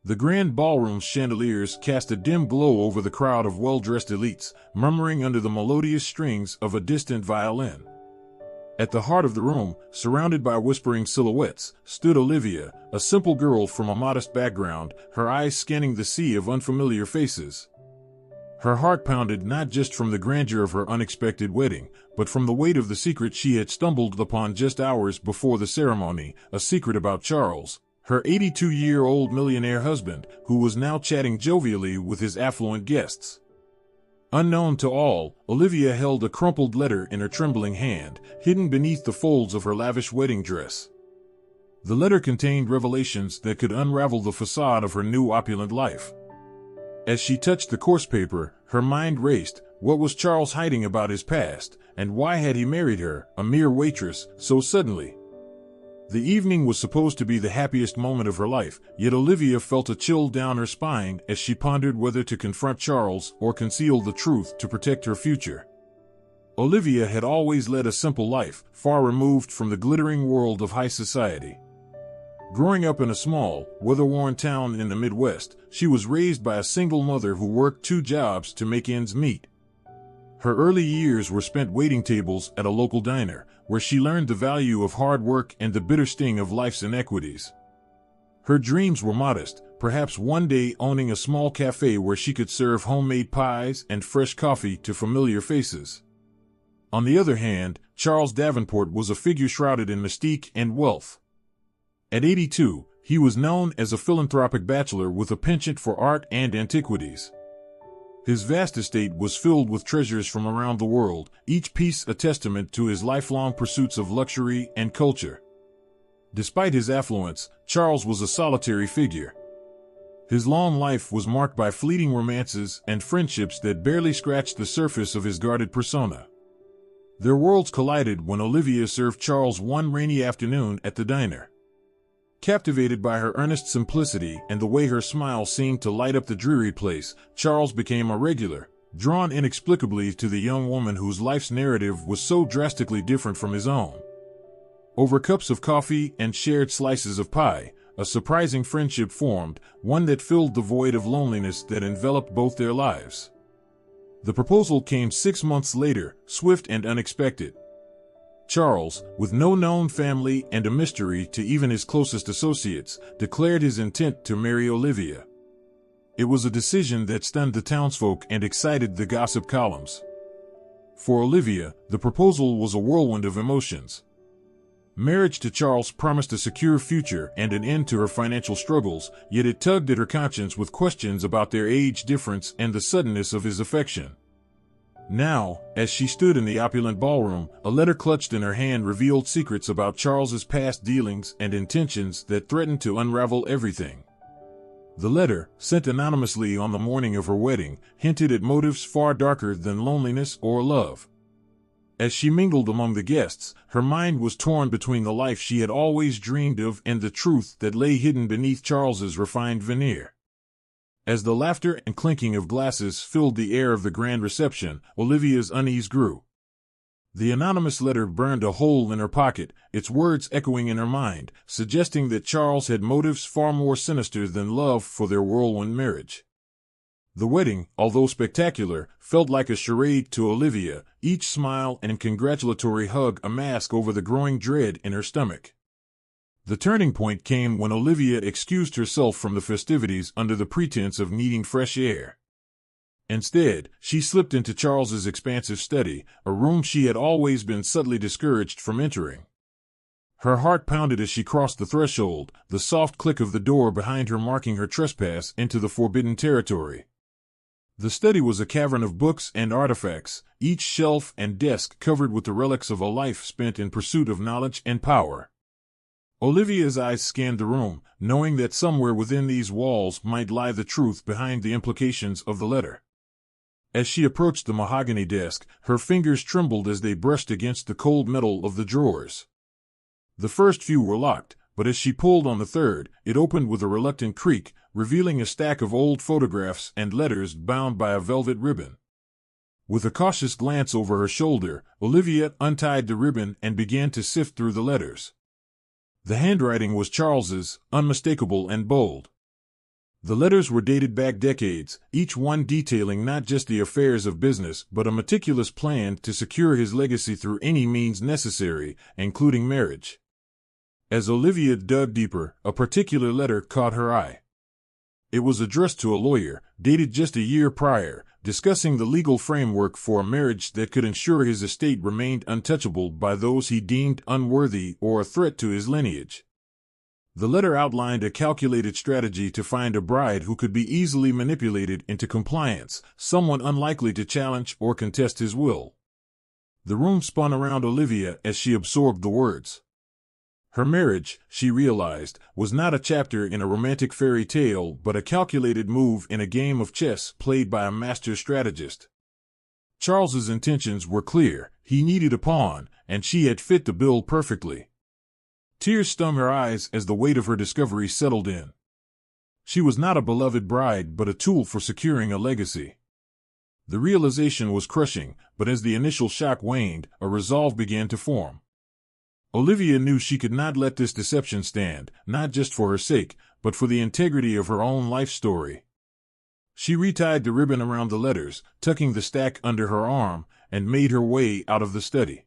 The grand ballroom's chandeliers cast a dim glow over the crowd of well-dressed elites, murmuring under the melodious strings of a distant violin. At the heart of the room, surrounded by whispering silhouettes, stood Olivia, a simple girl from a modest background, her eyes scanning the sea of unfamiliar faces. Her heart pounded not just from the grandeur of her unexpected wedding, but from the weight of the secret she had stumbled upon just hours before the ceremony, a secret about Charles, her 82-year-old millionaire husband, who was now chatting jovially with his affluent guests. Unknown to all, Olivia held a crumpled letter in her trembling hand, hidden beneath the folds of her lavish wedding dress. The letter contained revelations that could unravel the facade of her new opulent life. As she touched the coarse paper, her mind raced. What was Charles hiding about his past, and why had he married her, a mere waitress, so suddenly? The evening was supposed to be the happiest moment of her life, yet Olivia felt a chill down her spine as she pondered whether to confront Charles or conceal the truth to protect her future. Olivia had always led a simple life, far removed from the glittering world of high society. Growing up in a small, weather-worn town in the Midwest, she was raised by a single mother who worked 2 jobs to make ends meet. Her early years were spent waiting tables at a local diner, where she learned the value of hard work and the bitter sting of life's inequities. Her dreams were modest, perhaps one day owning a small cafe where she could serve homemade pies and fresh coffee to familiar faces. On the other hand, Charles Davenport was a figure shrouded in mystique and wealth. At 82, he was known as a philanthropic bachelor with a penchant for art and antiquities. His vast estate was filled with treasures from around the world, each piece a testament to his lifelong pursuits of luxury and culture. Despite his affluence, Charles was a solitary figure. His long life was marked by fleeting romances and friendships that barely scratched the surface of his guarded persona. Their worlds collided when Olivia served Charles one rainy afternoon at the diner. Captivated by her earnest simplicity and the way her smile seemed to light up the dreary place, Charles became a regular, drawn inexplicably to the young woman whose life's narrative was so drastically different from his own. Over cups of coffee and shared slices of pie, a surprising friendship formed, one that filled the void of loneliness that enveloped both their lives. The proposal came 6 months later, swift and unexpected. Charles, with no known family and a mystery to even his closest associates, declared his intent to marry Olivia. It was a decision that stunned the townsfolk and excited the gossip columns. For Olivia, the proposal was a whirlwind of emotions. Marriage to Charles promised a secure future and an end to her financial struggles, yet it tugged at her conscience with questions about their age difference and the suddenness of his affection. Now, as she stood in the opulent ballroom, a letter clutched in her hand revealed secrets about Charles's past dealings and intentions that threatened to unravel everything. The letter, sent anonymously on the morning of her wedding, hinted at motives far darker than loneliness or love. As she mingled among the guests, her mind was torn between the life she had always dreamed of and the truth that lay hidden beneath Charles's refined veneer. As the laughter and clinking of glasses filled the air of the grand reception, Olivia's unease grew. The anonymous letter burned a hole in her pocket, its words echoing in her mind, suggesting that Charles had motives far more sinister than love for their whirlwind marriage. The wedding, although spectacular, felt like a charade to Olivia, each smile and congratulatory hug a mask over the growing dread in her stomach. The turning point came when Olivia excused herself from the festivities under the pretense of needing fresh air. Instead, she slipped into Charles's expansive study, a room she had always been subtly discouraged from entering. Her heart pounded as she crossed the threshold, the soft click of the door behind her marking her trespass into the forbidden territory. The study was a cavern of books and artifacts, each shelf and desk covered with the relics of a life spent in pursuit of knowledge and power. Olivia's eyes scanned the room, knowing that somewhere within these walls might lie the truth behind the implications of the letter. As she approached the mahogany desk, her fingers trembled as they brushed against the cold metal of the drawers. The first few were locked, but as she pulled on the third, it opened with a reluctant creak, revealing a stack of old photographs and letters bound by a velvet ribbon. With a cautious glance over her shoulder, Olivia untied the ribbon and began to sift through the letters. The handwriting was Charles's, unmistakable and bold. The letters were dated back decades, each one detailing not just the affairs of business but a meticulous plan to secure his legacy through any means necessary, including marriage. As Olivia dug deeper, a particular letter caught her eye. It was addressed to a lawyer, dated just a year prior, discussing the legal framework for a marriage that could ensure his estate remained untouchable by those he deemed unworthy or a threat to his lineage. The letter outlined a calculated strategy to find a bride who could be easily manipulated into compliance, someone unlikely to challenge or contest his will. The room spun around Olivia as she absorbed the words. Her marriage, she realized, was not a chapter in a romantic fairy tale but a calculated move in a game of chess played by a master strategist. Charles's intentions were clear. He needed a pawn, and she had fit the bill perfectly. Tears stung her eyes as the weight of her discovery settled in. She was not a beloved bride but a tool for securing a legacy. The realization was crushing, but as the initial shock waned, a resolve began to form. Olivia knew she could not let this deception stand, not just for her sake, but for the integrity of her own life story. She retied the ribbon around the letters, tucking the stack under her arm, and made her way out of the study.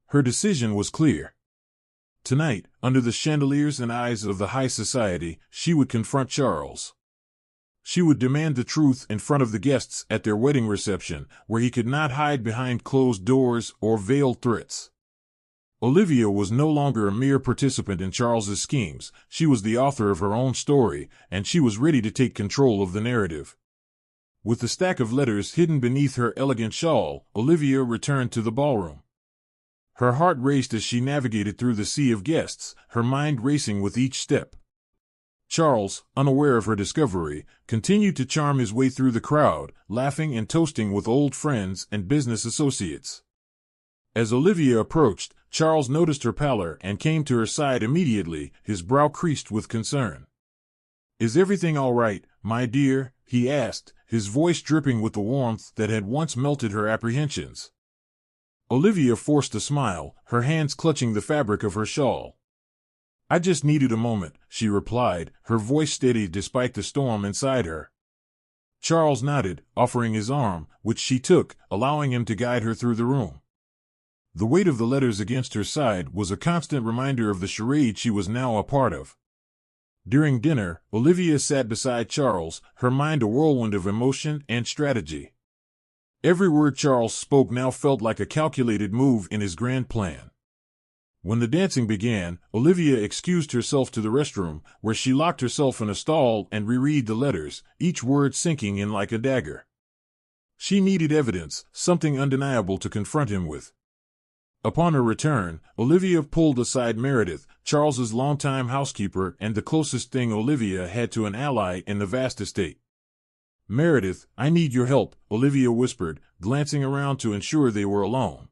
Her decision was clear. Tonight, under the chandeliers and eyes of the high society, she would confront Charles. She would demand the truth in front of the guests at their wedding reception, where he could not hide behind closed doors or veiled threats. Olivia was no longer a mere participant in Charles's schemes. She was the author of her own story, and she was ready to take control of the narrative. With the stack of letters hidden beneath her elegant shawl, Olivia returned to the ballroom. Her heart raced as she navigated through the sea of guests, her mind racing with each step. Charles, unaware of her discovery, continued to charm his way through the crowd, laughing and toasting with old friends and business associates. As Olivia approached, Charles noticed her pallor and came to her side immediately, his brow creased with concern. "Is everything all right, my dear?" he asked, his voice dripping with the warmth that had once melted her apprehensions. Olivia forced a smile, her hands clutching the fabric of her shawl. "I just needed a moment," she replied, her voice steady despite the storm inside her. Charles nodded, offering his arm, which she took, allowing him to guide her through the room. The weight of the letters against her side was a constant reminder of the charade she was now a part of. During dinner, Olivia sat beside Charles, her mind a whirlwind of emotion and strategy. Every word Charles spoke now felt like a calculated move in his grand plan. When the dancing began, Olivia excused herself to the restroom, where she locked herself in a stall and reread the letters, each word sinking in like a dagger. She needed evidence, something undeniable to confront him with. Upon her return, Olivia pulled aside Meredith, Charles's longtime housekeeper and the closest thing Olivia had to an ally in the vast estate. "Meredith, I need your help," Olivia whispered, glancing around to ensure they were alone.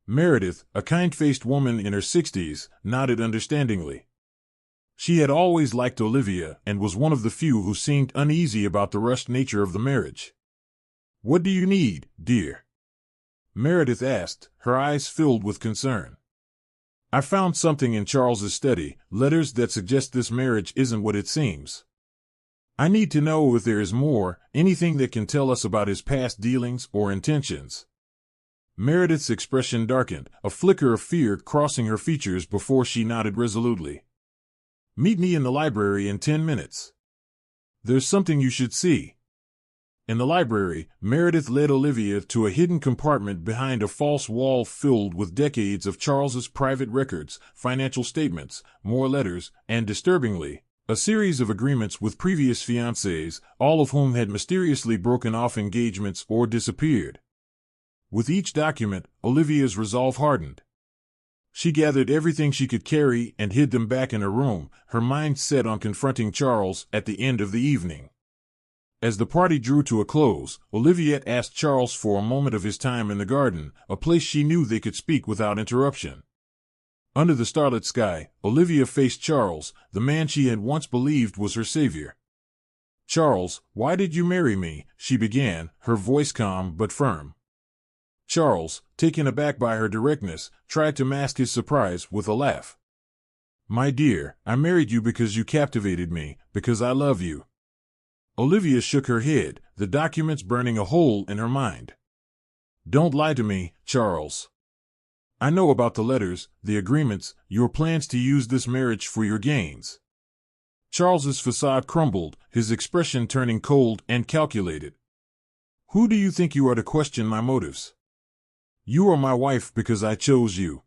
Meredith, a kind-faced woman in her 60s, nodded understandingly. She had always liked Olivia and was one of the few who seemed uneasy about the rushed nature of the marriage. "What do you need, dear?" Meredith asked, her eyes filled with concern. "I found something in Charles's study, letters that suggest this marriage isn't what it seems. I need to know if there is more, anything that can tell us about his past dealings or intentions." Meredith's expression darkened, a flicker of fear crossing her features before she nodded resolutely. "Meet me in the library in 10 minutes. There's something you should see." In the library, Meredith led Olivia to a hidden compartment behind a false wall filled with decades of Charles's private records, financial statements, more letters, and, disturbingly, a series of agreements with previous fiancés, all of whom had mysteriously broken off engagements or disappeared. With each document, Olivia's resolve hardened. She gathered everything she could carry and hid them back in her room, her mind set on confronting Charles at the end of the evening. As the party drew to a close, Olivia asked Charles for a moment of his time in the garden, a place she knew they could speak without interruption. Under the starlit sky, Olivia faced Charles, the man she had once believed was her savior. "Charles, why did you marry me?" she began, her voice calm but firm. Charles, taken aback by her directness, tried to mask his surprise with a laugh. My dear, I married you because you captivated me, because I love you. Olivia shook her head, the documents burning a hole in her mind. Don't lie to me, Charles. I know about the letters, the agreements, your plans to use this marriage for your gains. Charles's facade crumbled, his expression turning cold and calculated. Who do you think you are to question my motives? You are my wife because I chose you.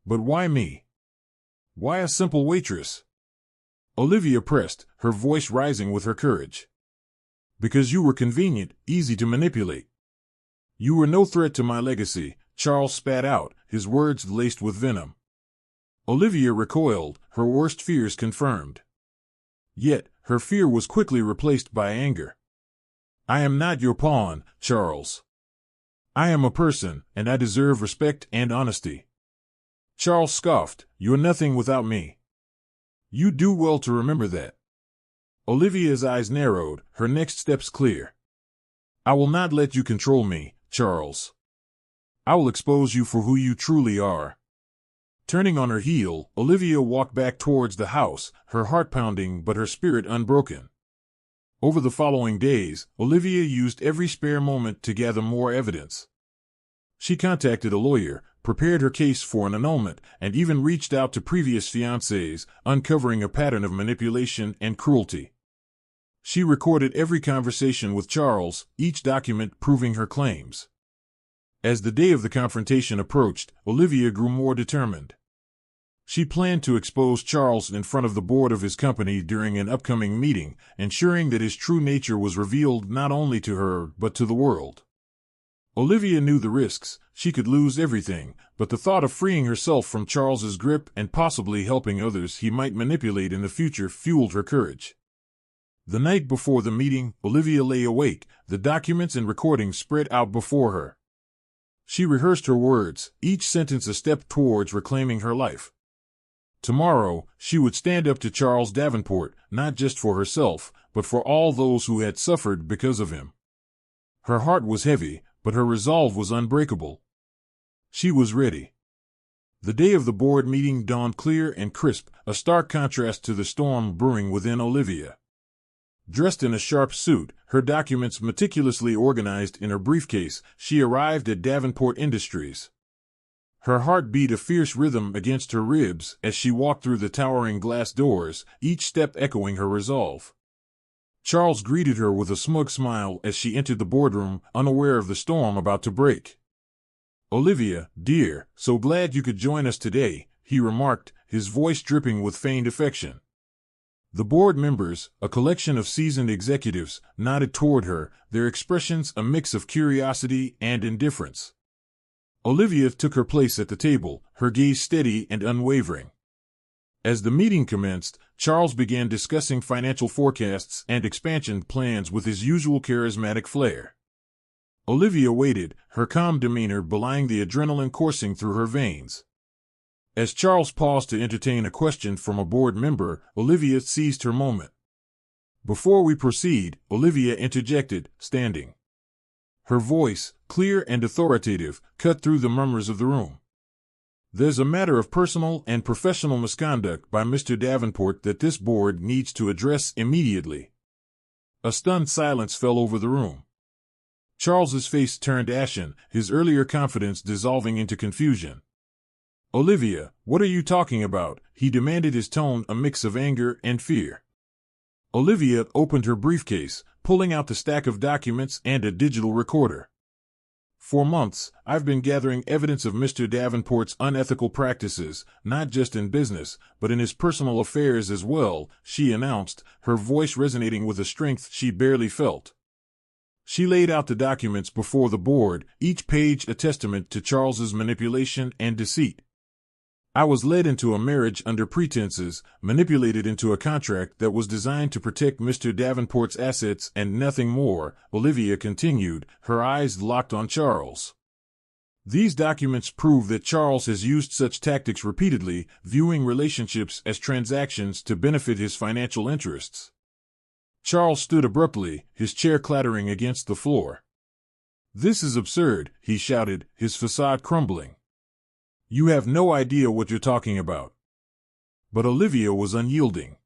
But why me? Why a simple waitress? Olivia pressed, her voice rising with her courage. Because you were convenient, easy to manipulate. You were no threat to my legacy, Charles spat out, his words laced with venom. Olivia recoiled, her worst fears confirmed. Yet, her fear was quickly replaced by anger. I am not your pawn, Charles. I am a person, and I deserve respect and honesty. Charles scoffed, you're nothing without me. You do well to remember that. Olivia's eyes narrowed, her next steps clear. I will not let you control me, Charles. I will expose you for who you truly are. Turning on her heel, Olivia walked back towards the house, her heart pounding but her spirit unbroken. Over the following days, Olivia used every spare moment to gather more evidence. She contacted a lawyer, prepared her case for an annulment, and even reached out to previous fiancés, uncovering a pattern of manipulation and cruelty. She recorded every conversation with Charles, each document proving her claims. As the day of the confrontation approached, Olivia grew more determined. She planned to expose Charles in front of the board of his company during an upcoming meeting, ensuring that his true nature was revealed not only to her but to the world. Olivia knew the risks. She could lose everything, but the thought of freeing herself from Charles's grip and possibly helping others he might manipulate in the future fueled her courage. The night before the meeting, Olivia lay awake, the documents and recordings spread out before her. She rehearsed her words, each sentence a step towards reclaiming her life. Tomorrow, she would stand up to Charles Davenport, not just for herself, but for all those who had suffered because of him. Her heart was heavy, but her resolve was unbreakable. She was ready. The day of the board meeting dawned clear and crisp, a stark contrast to the storm brewing within Olivia. Dressed in a sharp suit, her documents meticulously organized in her briefcase, she arrived at Davenport Industries. Her heart beat a fierce rhythm against her ribs as she walked through the towering glass doors, each step echoing her resolve. Charles greeted her with a smug smile as she entered the boardroom, unaware of the storm about to break. Olivia, dear, so glad you could join us today, he remarked, his voice dripping with feigned affection. The board members, a collection of seasoned executives, nodded toward her, their expressions a mix of curiosity and indifference. Olivia took her place at the table, her gaze steady and unwavering. As the meeting commenced, Charles began discussing financial forecasts and expansion plans with his usual charismatic flair. Olivia waited, her calm demeanor belying the adrenaline coursing through her veins. As Charles paused to entertain a question from a board member, Olivia seized her moment. Before we proceed, Olivia interjected, standing. Her voice, clear and authoritative, cut through the murmurs of the room. There's a matter of personal and professional misconduct by Mr. Davenport that this board needs to address immediately. A stunned silence fell over the room. Charles's face turned ashen, his earlier confidence dissolving into confusion. Olivia, what are you talking about? He demanded, his tone a mix of anger and fear. Olivia opened her briefcase, pulling out the stack of documents and a digital recorder. For months, I've been gathering evidence of Mr. Davenport's unethical practices, not just in business, but in his personal affairs as well, she announced, her voice resonating with a strength she barely felt. She laid out the documents before the board, each page a testament to Charles's manipulation and deceit. I was led into a marriage under pretenses, manipulated into a contract that was designed to protect Mr. Davenport's assets and nothing more, Olivia continued, her eyes locked on Charles. These documents prove that Charles has used such tactics repeatedly, viewing relationships as transactions to benefit his financial interests. Charles stood abruptly, his chair clattering against the floor. This is absurd, he shouted, his facade crumbling. You have no idea what you're talking about. But Olivia was unyielding.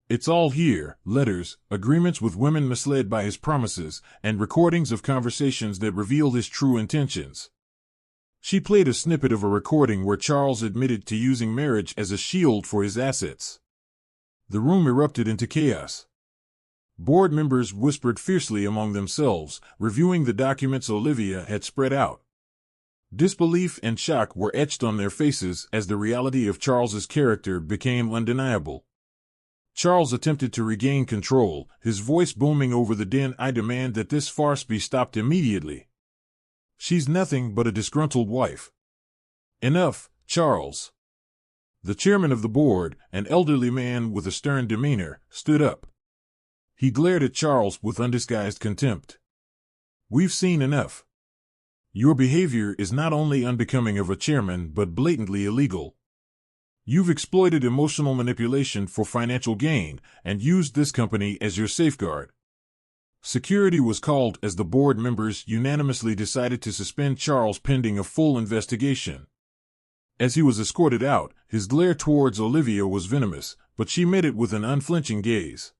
"It's all here," letters, agreements with women misled by his promises, and recordings of conversations that revealed his true intentions. She played a snippet of a recording where Charles admitted to using marriage as a shield for his assets. The room erupted into chaos. Board members whispered fiercely among themselves, reviewing the documents Olivia had spread out. Disbelief and shock were etched on their faces as the reality of Charles's character became undeniable. Charles attempted to regain control, his voice booming over the din. "I demand that this farce be stopped immediately. She's nothing but a disgruntled wife." "Enough, Charles." The chairman of the board, an elderly man with a stern demeanor, stood up. He glared at Charles with undisguised contempt. "We've seen enough. Your behavior is not only unbecoming of a chairman but blatantly illegal. You've exploited emotional manipulation for financial gain and used this company as your safeguard." Security was called as the board members unanimously decided to suspend Charles pending a full investigation. As he was escorted out, his glare towards Olivia was venomous, but she met it with an unflinching gaze.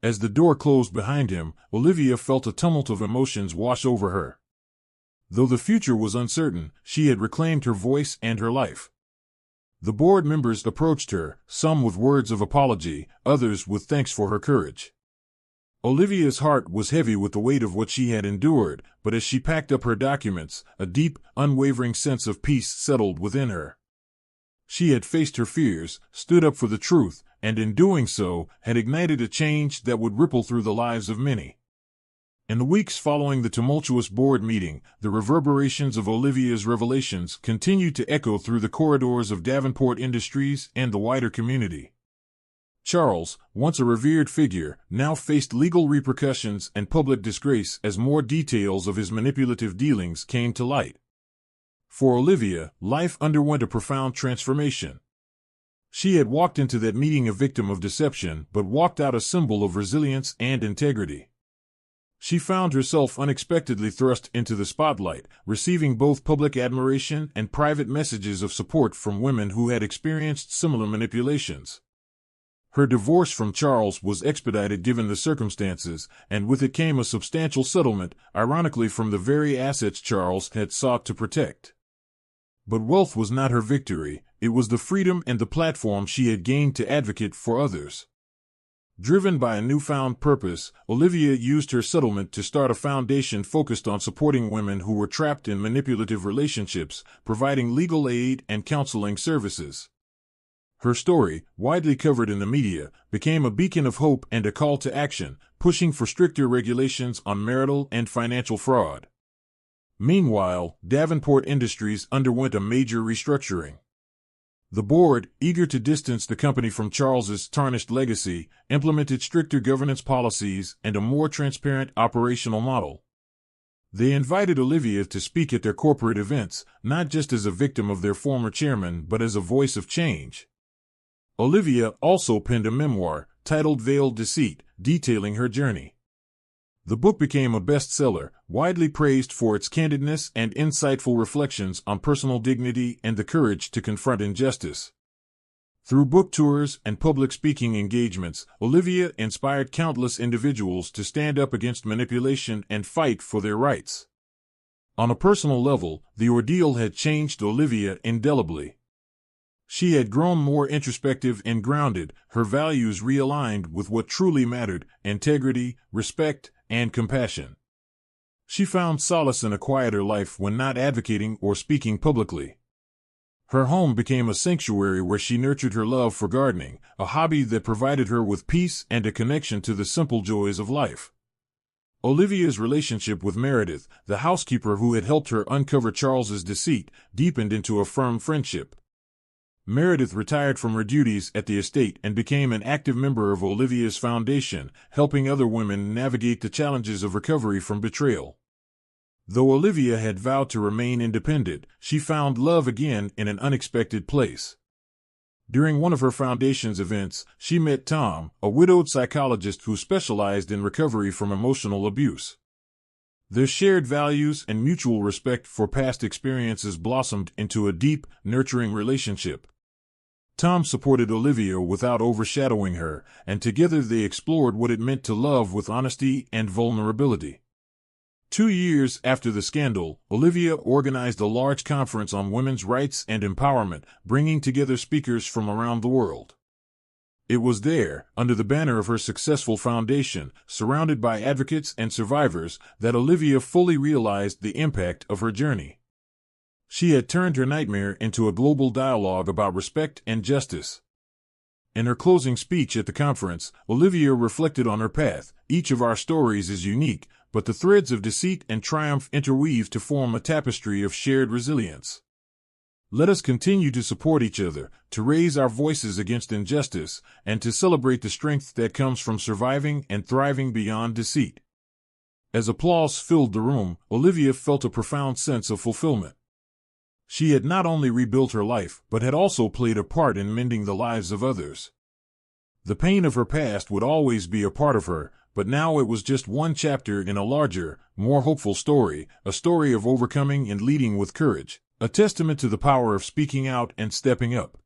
As the door closed behind him, Olivia felt a tumult of emotions wash over her. Though the future was uncertain, she had reclaimed her voice and her life. The board members approached her, some with words of apology, others with thanks for her courage. Olivia's heart was heavy with the weight of what she had endured, but as she packed up her documents, a deep, unwavering sense of peace settled within her. She had faced her fears, stood up for the truth, and in doing so, had ignited a change that would ripple through the lives of many. In the weeks following the tumultuous board meeting, the reverberations of Olivia's revelations continued to echo through the corridors of Davenport Industries and the wider community. Charles, once a revered figure, now faced legal repercussions and public disgrace as more details of his manipulative dealings came to light. For Olivia, life underwent a profound transformation. She had walked into that meeting a victim of deception, but walked out a symbol of resilience and integrity. She found herself unexpectedly thrust into the spotlight, receiving both public admiration and private messages of support from women who had experienced similar manipulations. Her divorce from Charles was expedited given the circumstances, and with it came a substantial settlement, ironically from the very assets Charles had sought to protect. But wealth was not her victory, it was the freedom and the platform she had gained to advocate for others. Driven by a newfound purpose, Olivia used her settlement to start a foundation focused on supporting women who were trapped in manipulative relationships, providing legal aid and counseling services. Her story, widely covered in the media, became a beacon of hope and a call to action, pushing for stricter regulations on marital and financial fraud. Meanwhile, Davenport Industries underwent a major restructuring. The board, eager to distance the company from Charles's tarnished legacy, implemented stricter governance policies and a more transparent operational model. They invited Olivia to speak at their corporate events, not just as a victim of their former chairman but as a voice of change. Olivia also penned a memoir, titled Veiled Deceit, detailing her journey. The book became a bestseller, widely praised for its candidness and insightful reflections on personal dignity and the courage to confront injustice. Through book tours and public speaking engagements, Olivia inspired countless individuals to stand up against manipulation and fight for their rights. On a personal level, the ordeal had changed Olivia indelibly. She had grown more introspective and grounded, her values realigned with what truly mattered: integrity, respect, and compassion. She found solace in a quieter life when not advocating or speaking publicly. Her home became a sanctuary where she nurtured her love for gardening, a hobby that provided her with peace and a connection to the simple joys of life. Olivia's relationship with Meredith, the housekeeper who had helped her uncover Charles's deceit, deepened into a firm friendship. Meredith retired from her duties at the estate and became an active member of Olivia's foundation, helping other women navigate the challenges of recovery from betrayal. Though Olivia had vowed to remain independent, she found love again in an unexpected place. During one of her foundation's events, she met Tom, a widowed psychologist who specialized in recovery from emotional abuse. Their shared values and mutual respect for past experiences blossomed into a deep, nurturing relationship. Tom supported Olivia without overshadowing her, and together they explored what it meant to love with honesty and vulnerability. 2 years after the scandal, Olivia organized a large conference on women's rights and empowerment, bringing together speakers from around the world. It was there, under the banner of her successful foundation, surrounded by advocates and survivors, that Olivia fully realized the impact of her journey. She had turned her nightmare into a global dialogue about respect and justice. In her closing speech at the conference, Olivia reflected on her path. Each of our stories is unique, but the threads of deceit and triumph interweave to form a tapestry of shared resilience. Let us continue to support each other, to raise our voices against injustice, and to celebrate the strength that comes from surviving and thriving beyond deceit. As applause filled the room, Olivia felt a profound sense of fulfillment. She had not only rebuilt her life, but had also played a part in mending the lives of others. The pain of her past would always be a part of her, but now it was just one chapter in a larger, more hopeful story, a story of overcoming and leading with courage, a testament to the power of speaking out and stepping up.